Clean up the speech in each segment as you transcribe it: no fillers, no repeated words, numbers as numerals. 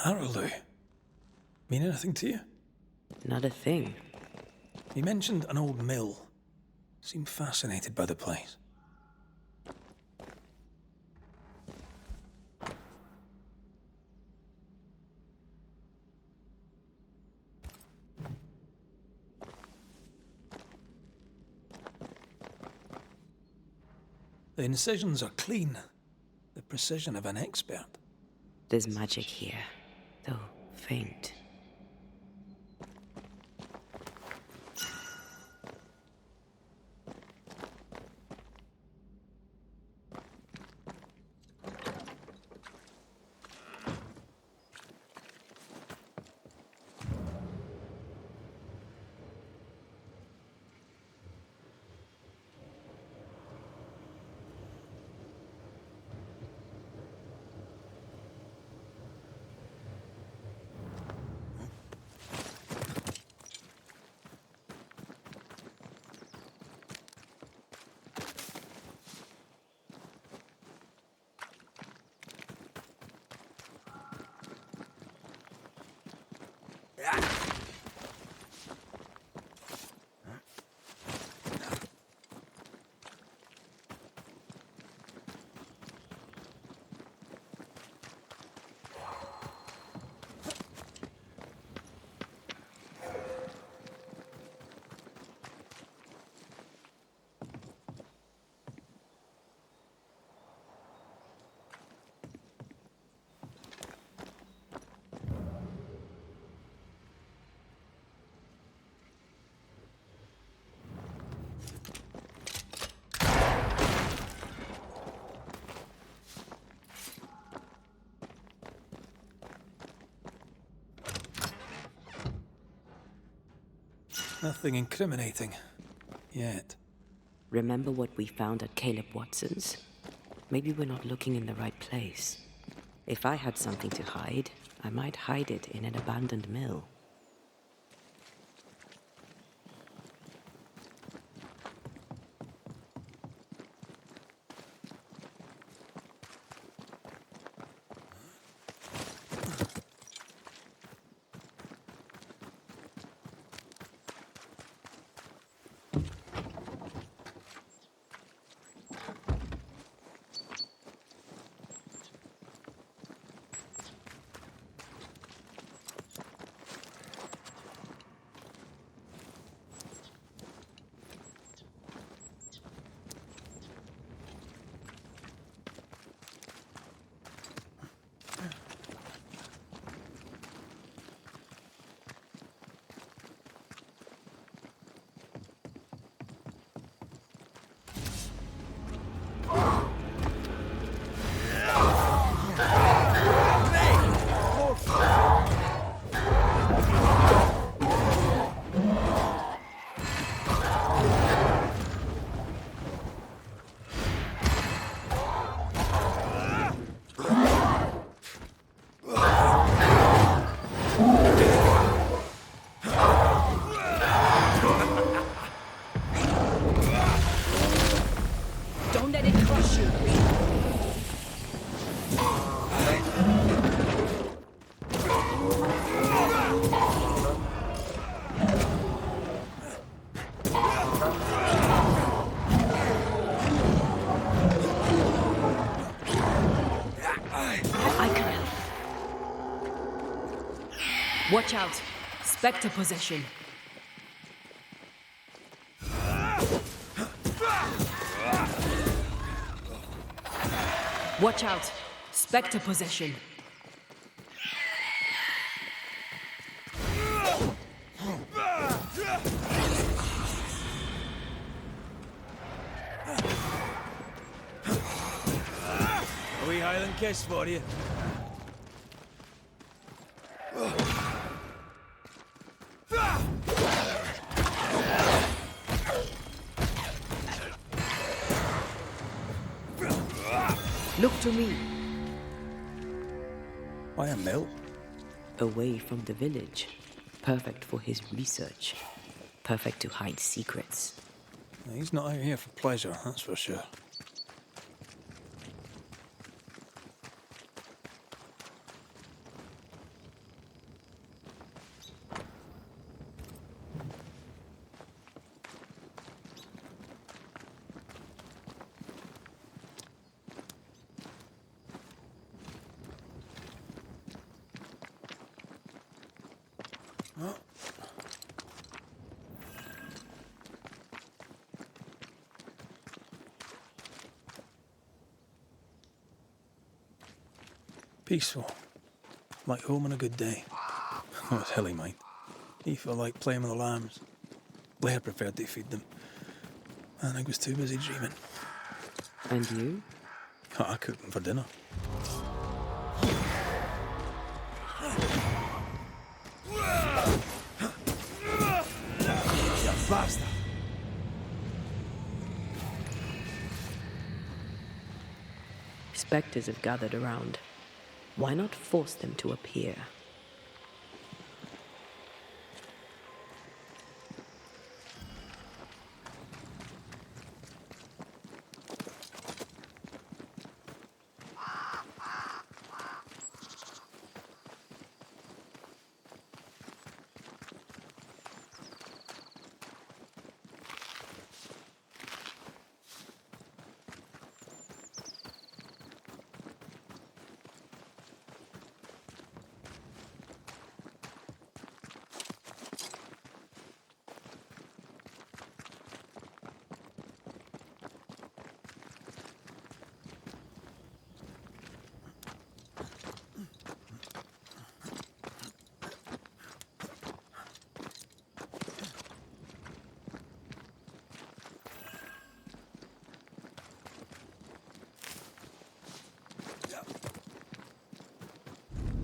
Harrowloo. Mean anything to you? Not a thing. He mentioned an old mill. Seemed fascinated by the place. The incisions are clean. The precision of an expert. There's magic here, though faint. Nothing incriminating. Yet. Remember what we found at Caleb Watson's? Maybe we're not looking in the right place. If I had something to hide, I might hide it in an abandoned mill. Watch out! Spectre possession. Watch out! Spectre possession. A wee Highland kiss for you. Look to me. Why a mill? Away from the village. Perfect for his research. Perfect to hide secrets. He's not out here for pleasure, that's for sure. Peaceful. Like home on a good day. Oh, it's hilly, mind. He felt like playing with the lambs. Blair preferred to feed them. And I was too busy dreaming. And you? Oh, I cooked them for dinner. You bastard! Spectres have gathered around. Why not force them to appear?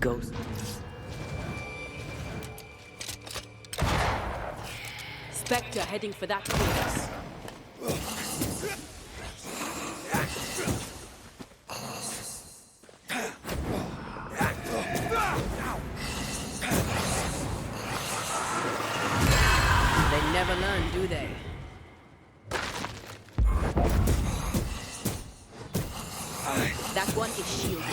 Ghost. Spectre heading for that corpse. They never learn, do they? That one is shielded.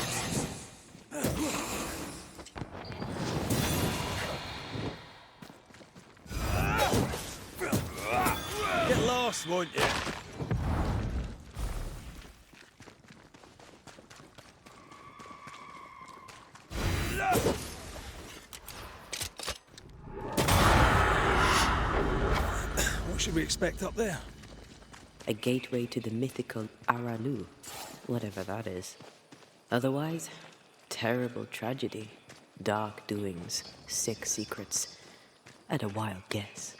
Get lost, won't you? What should we expect up there? A gateway to the mythical Aralu, whatever that is. Otherwise, terrible tragedy, dark doings, sick secrets, and a wild guess.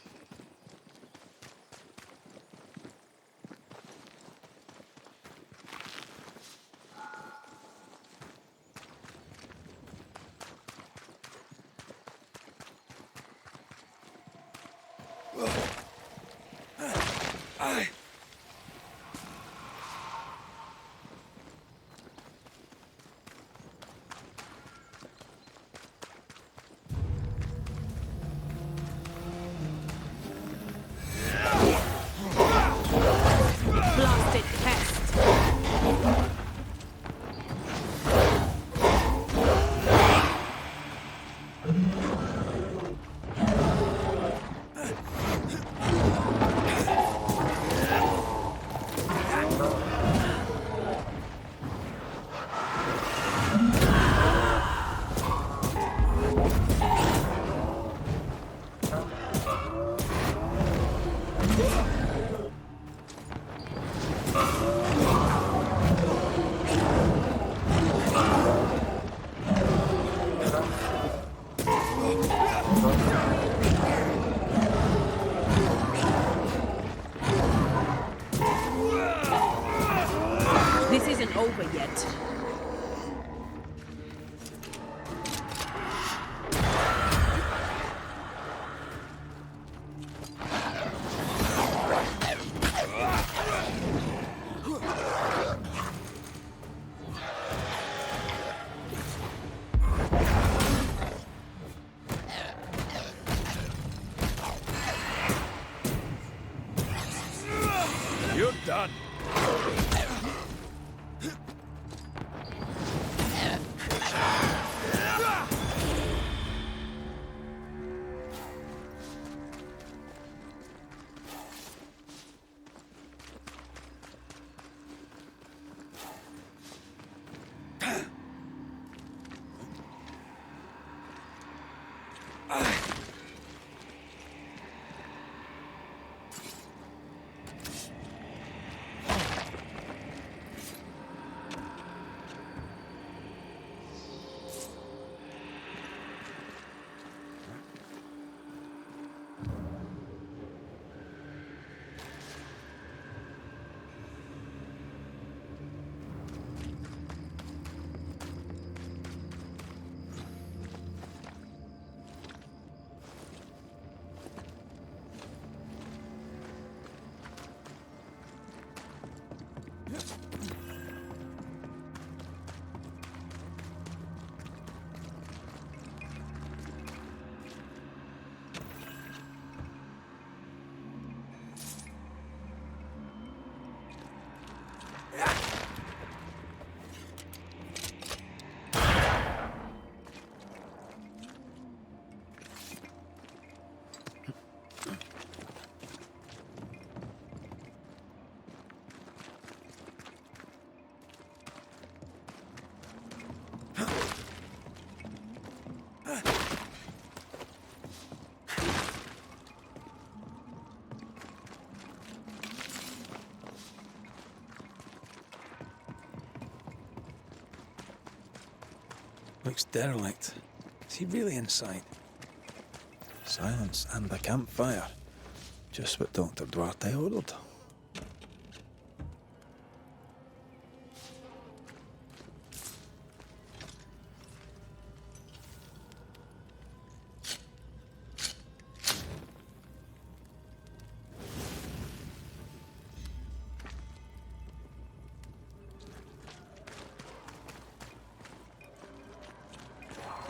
Blasted pest. This isn't over yet. You're done. Looks derelict. Is he really inside? Silence and a campfire. Just what Dr. Duarte ordered.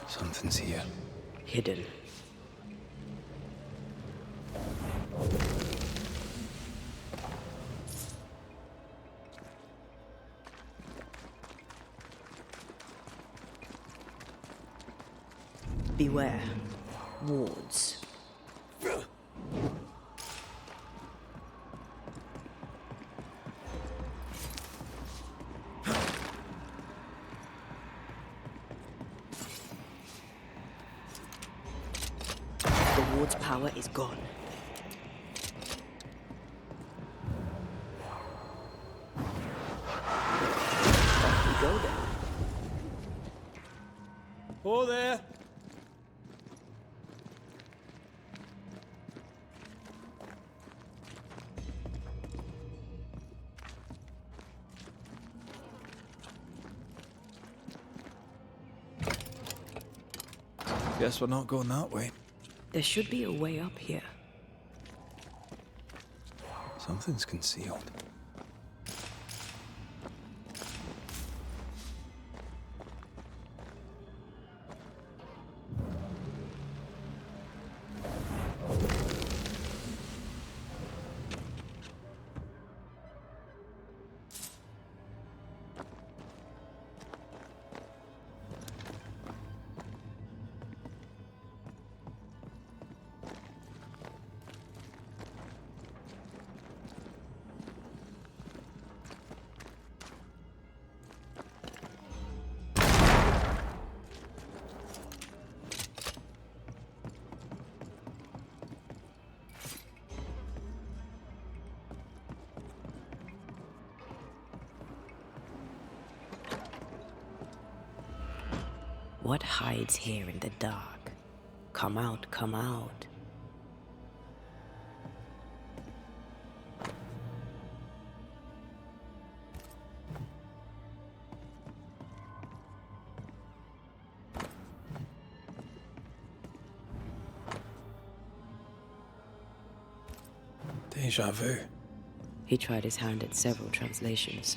Something's here. Hidden. Beware. Wards. The ward's power is gone. Off we go then. Oh, there! Guess we're not going that way. There should be a way up here. Something's concealed. What hides here in the dark? Come out, come out. Deja vu. He tried his hand at several translations.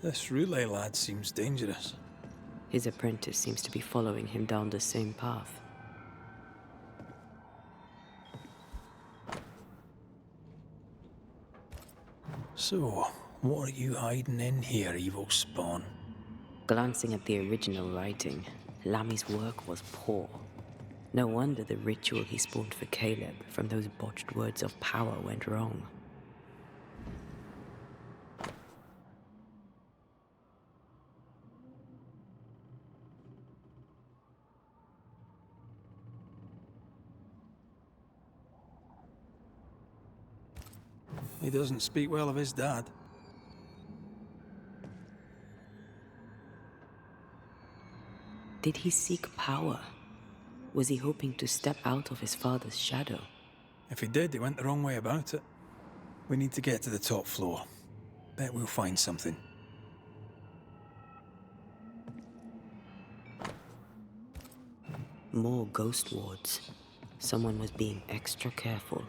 This relay lad seems dangerous. His apprentice seems to be following him down the same path. So, what are you hiding in here, evil spawn? Glancing at the original writing, Lammy's work was poor. No wonder the ritual he spawned for Caleb from those botched words of power went wrong. He doesn't speak well of his dad. Did he seek power? Was he hoping to step out of his father's shadow? If he did, he went the wrong way about it. We need to get to the top floor. Bet we'll find something. More ghost wards. Someone was being extra careful.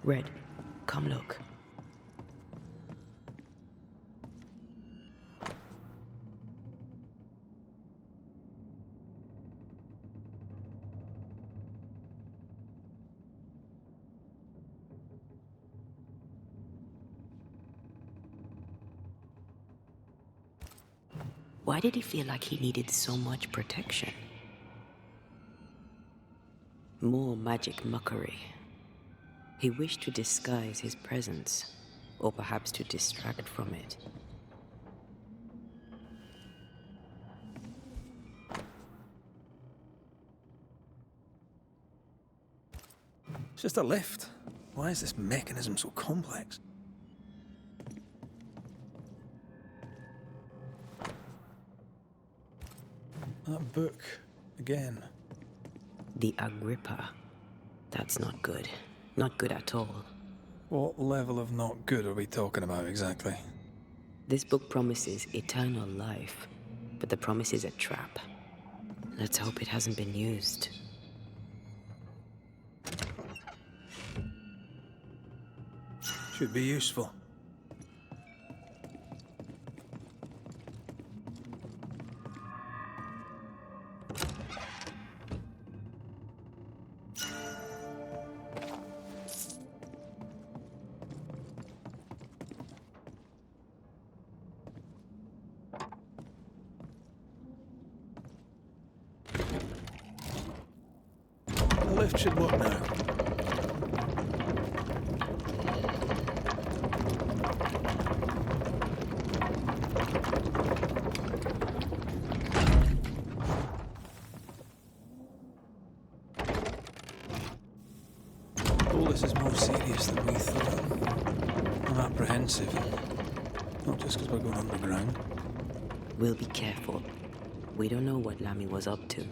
Red, come look. Why did he feel like he needed so much protection? More magic mockery. He wished to disguise his presence, or perhaps to distract from it. It's just a lift. Why is this mechanism so complex? That book, again. The Agrippa. That's not good. Not good at all. What level of not good are we talking about exactly? This book promises eternal life, but the promise is a trap. Let's hope it hasn't been used. Should be useful. The lift should work now. All this is more serious than we thought. I'm apprehensive. Not just because we're going underground. We'll be careful. We don't know what Lammy was up to,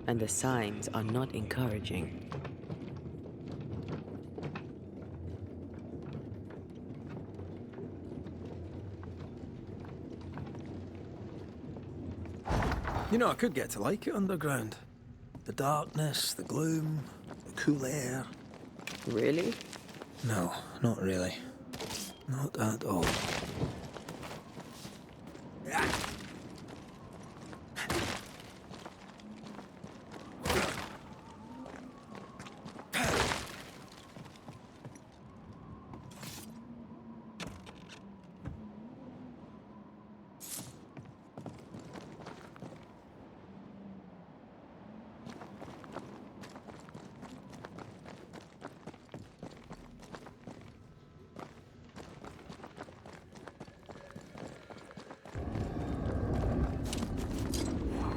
and the signs are not encouraging. You know, I could get to like it underground. The darkness, the gloom, the cool air. Really? No, not really. Not at all.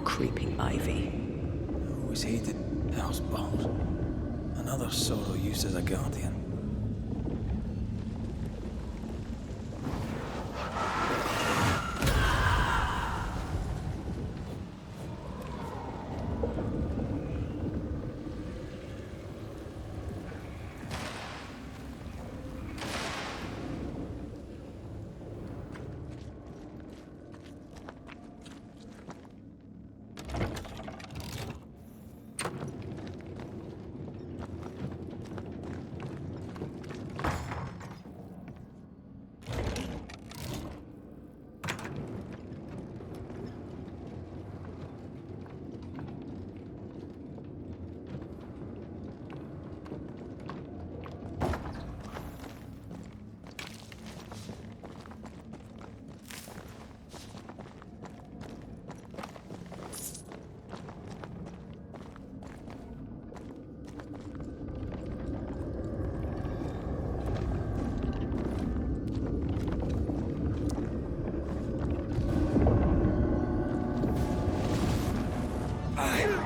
Creeping ivy. Always hated house balls. Another sorrow used as a guardian.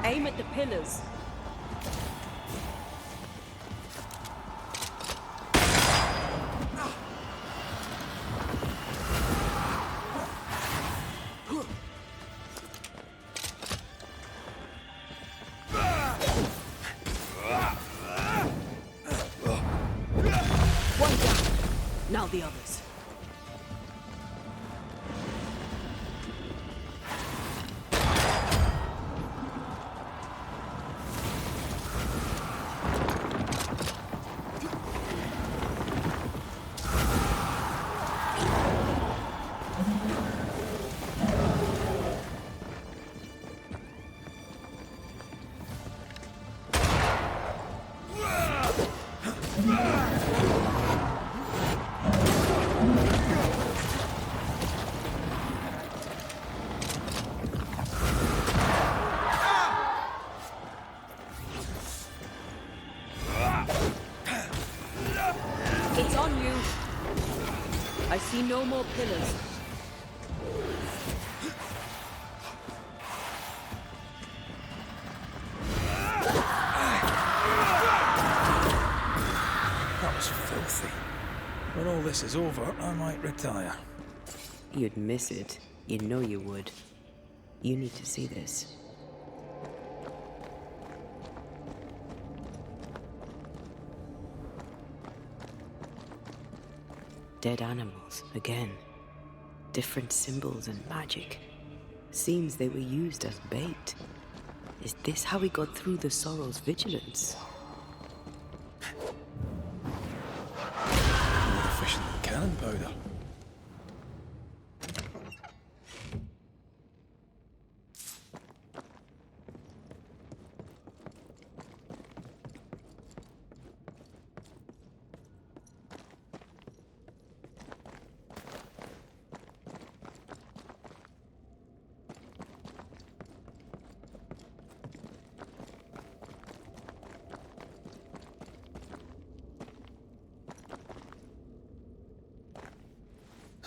Aim at the pillars. One down. Now the others. It's on you. I see no more pillars. That was filthy. When all this is over, I might retire. You'd miss it. You know you would. You need to see this. Dead animals, again. Different symbols and magic. Seems they were used as bait. Is this how we got through the Sorrow's vigilance? More efficient than cannon powder.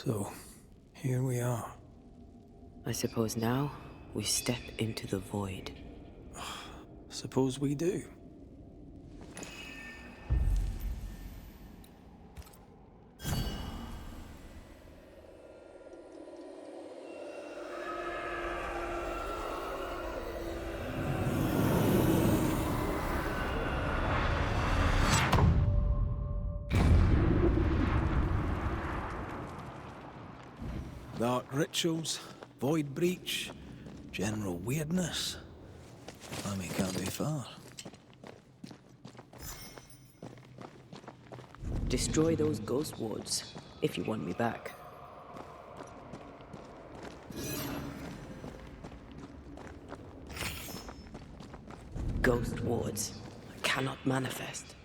So, here we are. I suppose now we step into the void. Suppose we do. Dark rituals, void breach, general weirdness. Lammy can't be far. Destroy those ghost wards, if you want me back. Ghost wards cannot manifest.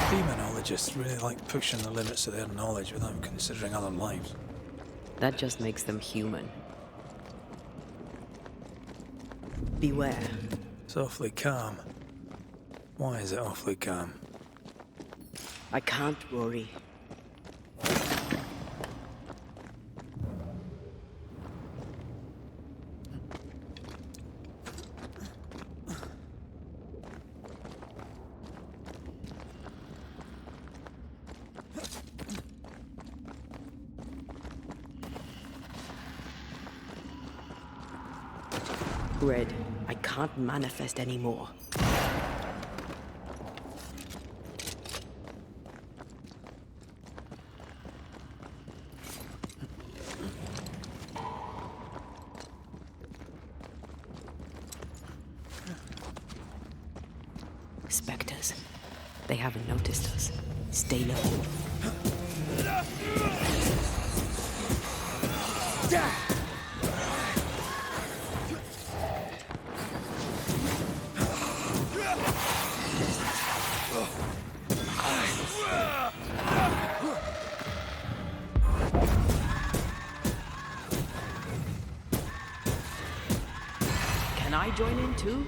Demonologists really like pushing the limits of their knowledge without considering other lives. That just makes them human. Beware. It's awfully calm. Why is it awfully calm? I can't worry. Red, I can't manifest anymore. Spectres. They haven't noticed us. Stay low. Can I join in too?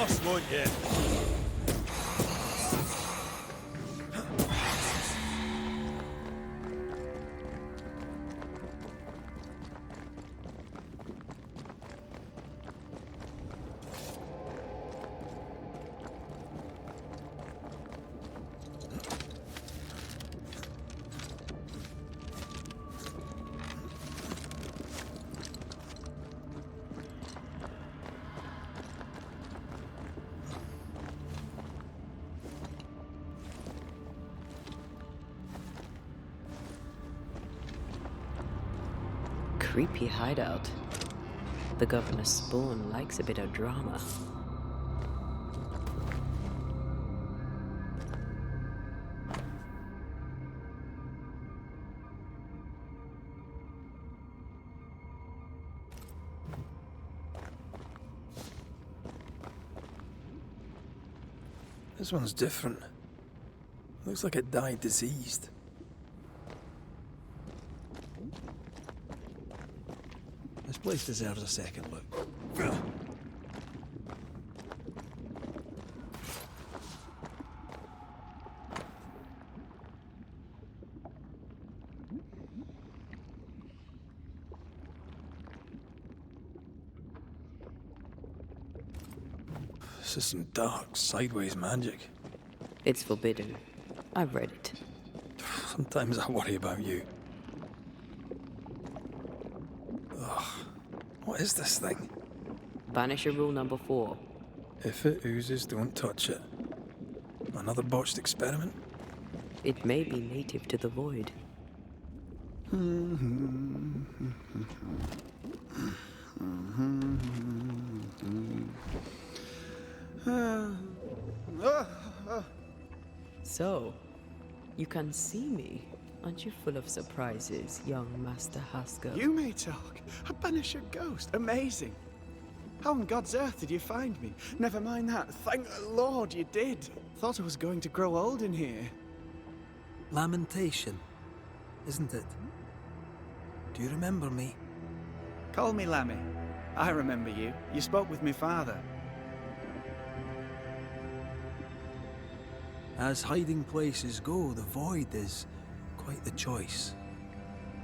lost, won't you? Creepy hideout. The governor's spawn likes a bit of drama. This one's different. Looks like it died diseased. This place deserves a second look. This is some dark, sideways magic. It's forbidden. I've read it. Sometimes I worry about you. What is this thing? Banisher rule number 4. If it oozes, don't touch it. Another botched experiment? It may be native to the void. So, you can see me. Aren't you full of surprises, young Master Haskell? You may talk. A Banisher ghost. Amazing. How on God's earth did you find me? Never mind that. Thank the Lord you did. Thought I was going to grow old in here. Lamentation, isn't it? Do you remember me? Call me Lammy. I remember you. You spoke with my father. As hiding places go, the void is quite the choice.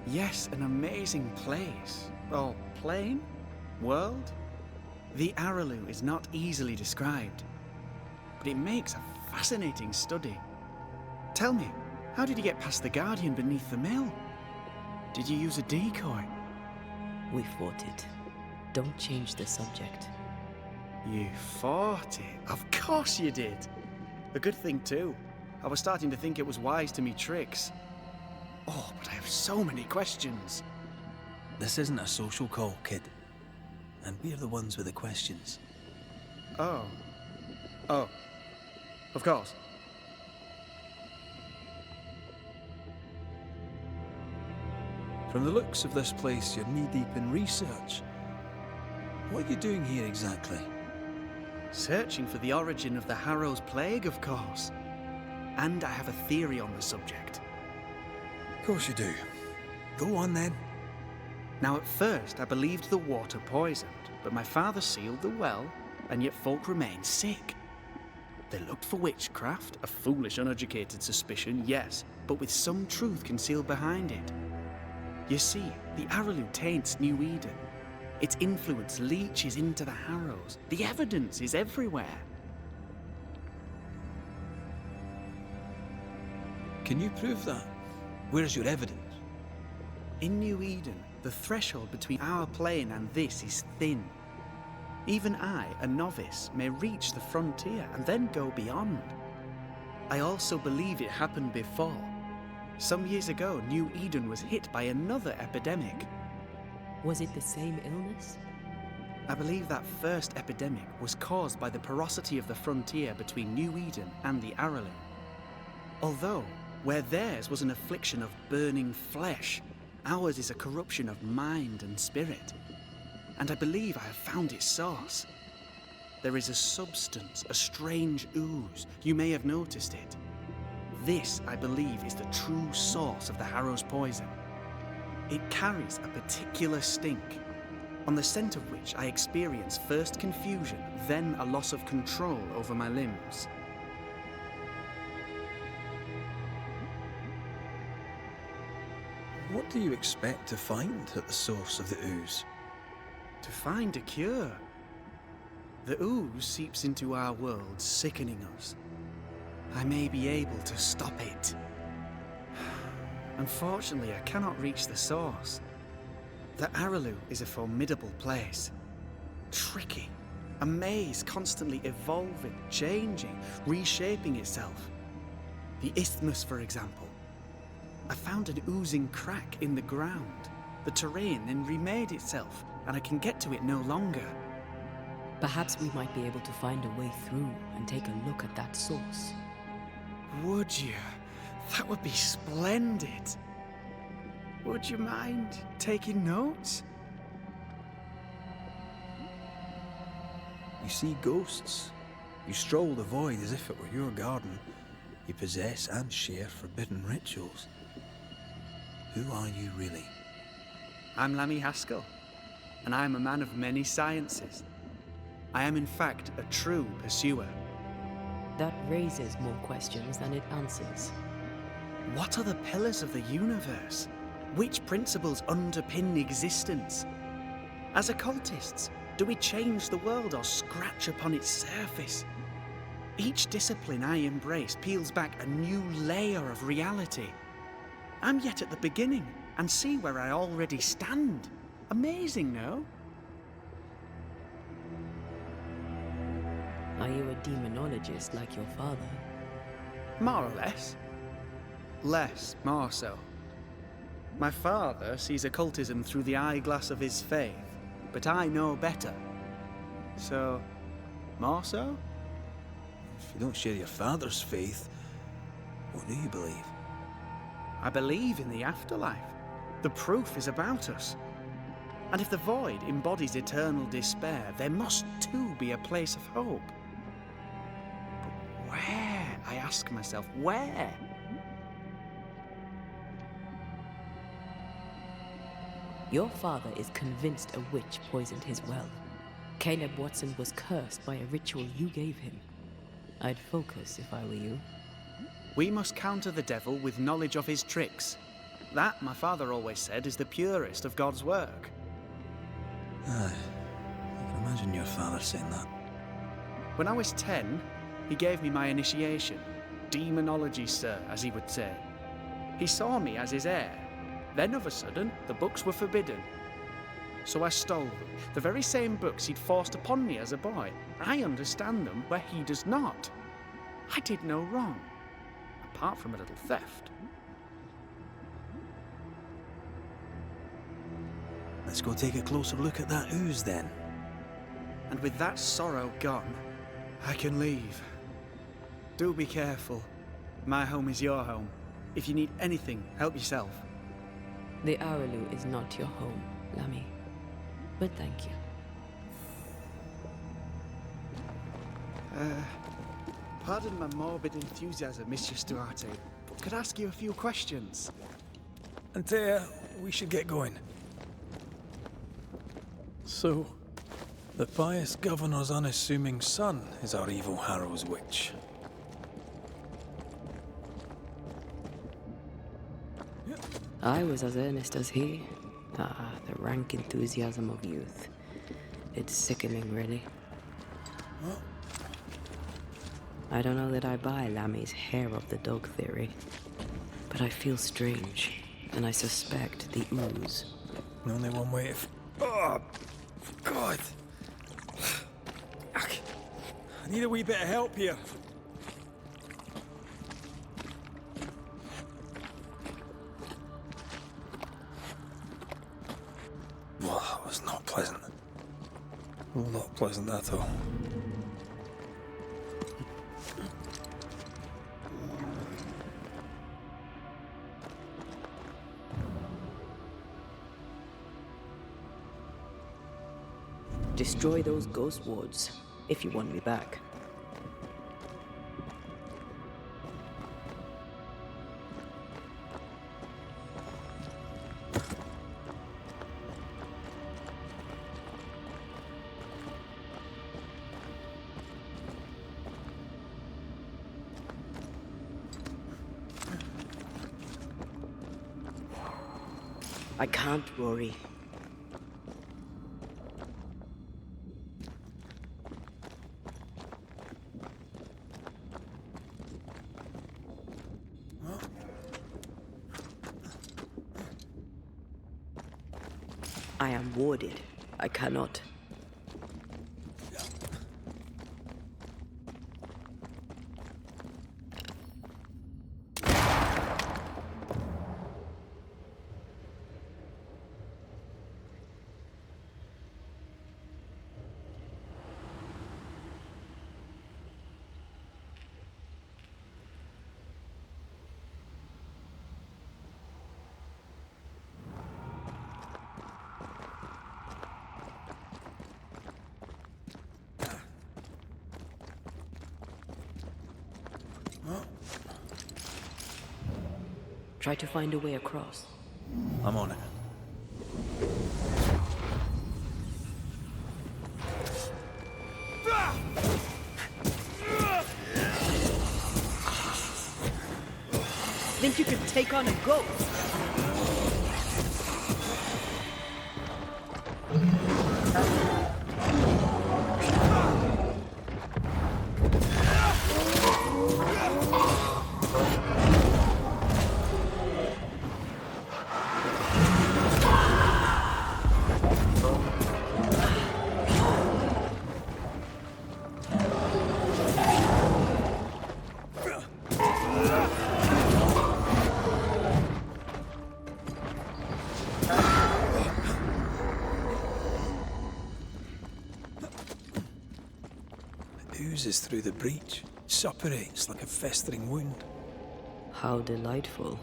Yes, an amazing place. Or plane? World? The Araloo is not easily described, but it makes a fascinating study. Tell me, how did you get past the Guardian beneath the mill? Did you use a decoy? We fought it. Don't change the subject. You fought it? Of course you did. A good thing too. I was starting to think it was wise to me tricks. Oh, but I have so many questions. This isn't a social call, kid. And we're the ones with the questions. Oh. Oh. Of course. From the looks of this place, you're knee-deep in research. What are you doing here exactly? Searching for the origin of the Harrow's Plague, of course. And I have a theory on the subject. Of course you do. Go on then. Now, at first, I believed the water poisoned, but my father sealed the well, and yet folk remained sick. They looked for witchcraft, a foolish, uneducated suspicion, yes, but with some truth concealed behind it. You see, the Araloo taints New Eden. Its influence leaches into the Harrows. The evidence is everywhere. Can you prove that? Where's your evidence? In New Eden, the threshold between our plane and this is thin. Even I, a novice, may reach the frontier and then go beyond. I also believe it happened before. Some years ago, New Eden was hit by another epidemic. Was it the same illness? I believe that first epidemic was caused by the porosity of the frontier between New Eden and the Araloo. Although, where theirs was an affliction of burning flesh, ours is a corruption of mind and spirit. And I believe I have found its source. There is a substance, a strange ooze. You may have noticed it. This, I believe, is the true source of the Harrow's poison. It carries a particular stink. on the scent of which I experience first confusion, then a loss of control over my limbs. What do you expect to find at the source of the ooze? To find a cure. The ooze seeps into our world, sickening us. I may be able to stop it. Unfortunately, I cannot reach the source. The Araloo is a formidable place. Tricky. A maze constantly evolving, changing, reshaping itself. The isthmus, for example. I found an oozing crack in the ground. The terrain then remade itself, and I can get to it no longer. Perhaps we might be able to find a way through and take a look at that source. Would you? That would be splendid. Would you mind taking notes? You see ghosts. You stroll the void as if it were your garden. You possess and share forbidden rituals. Who are you really? I'm Lammy Haskell, and I am a man of many sciences. I am in fact a true pursuer. That raises more questions than it answers. What are the pillars of the universe? Which principles underpin existence? As occultists, do we change the world or scratch upon its surface? Each discipline I embrace peels back a new layer of reality. I'm yet at the beginning, and see where I already stand. Amazing, no? Are you a demonologist like your father? More or less. Less, more so. My father sees occultism through the eyeglass of his faith, but I know better. So, more so? If you don't share your father's faith, what do you believe? I believe in the afterlife. The proof is about us. And if the void embodies eternal despair, there must too be a place of hope. But where? I ask myself, where? Your father is convinced a witch poisoned his well. Caleb Watson was cursed by a ritual you gave him. I'd focus if I were you. We must counter the devil with knowledge of his tricks. That, my father always said, is the purest of God's work. Aye, I can imagine your father saying that. When I was 10, he gave me my initiation. Demonology, sir, as he would say. He saw me as his heir. Then, of a sudden, the books were forbidden. So I stole them, the very same books he'd forced upon me as a boy. I understand them where he does not. I did no wrong, apart from a little theft. Let's go take a closer look at that ooze then. And with that sorrow gone, I can leave. Do be careful. My home is your home. If you need anything, help yourself. The Araloo is not your home, Lammy. But thank you. Pardon my morbid enthusiasm, Mistress Duarte, but could I ask you a few questions? Antea, we should get going. So, the pious governor's unassuming son is our evil Harrow's witch. I was as earnest as he. Ah, the rank enthusiasm of youth. It's sickening, really. What? I don't know that I buy Lammy's hair of the dog theory, but I feel strange, and I suspect the ooze. Only one way to Oh, God! I need a wee bit of help here. Well, that was not pleasant. Well, not pleasant at all. Destroy those ghost wards, if you want me back. I can't, Rory. I am warded. I cannot. Try to find a way across. I'm on it. Think you could take on a ghost? Oozes through the breach, suppurates like a festering wound. How delightful.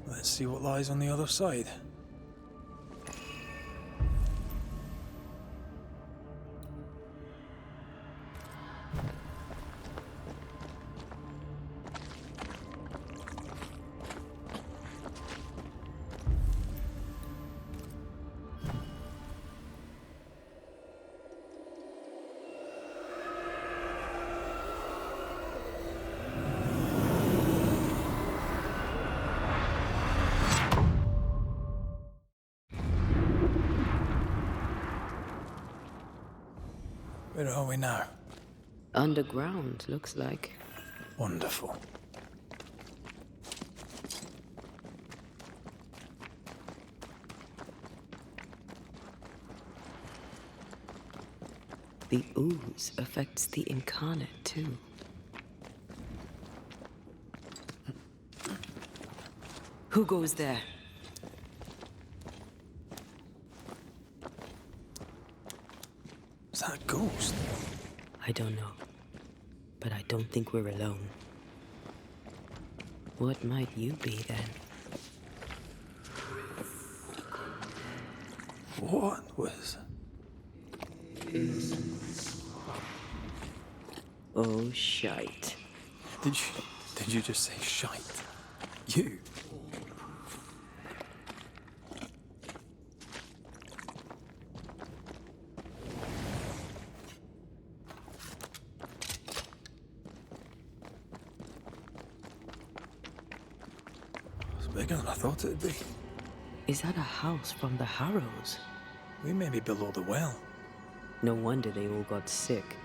Let's see what lies on the other side. Where are we now? Underground, looks like. Wonderful. The ooze affects the incarnate, too. Who goes there? Is that a ghost? I don't know. But I don't think we're alone. What might you be, then? What was... Oh, shite. Did you just say shite? You? It's bigger than I thought it'd be. Is that a house from the Harrows? We may be below the well. No wonder they all got sick.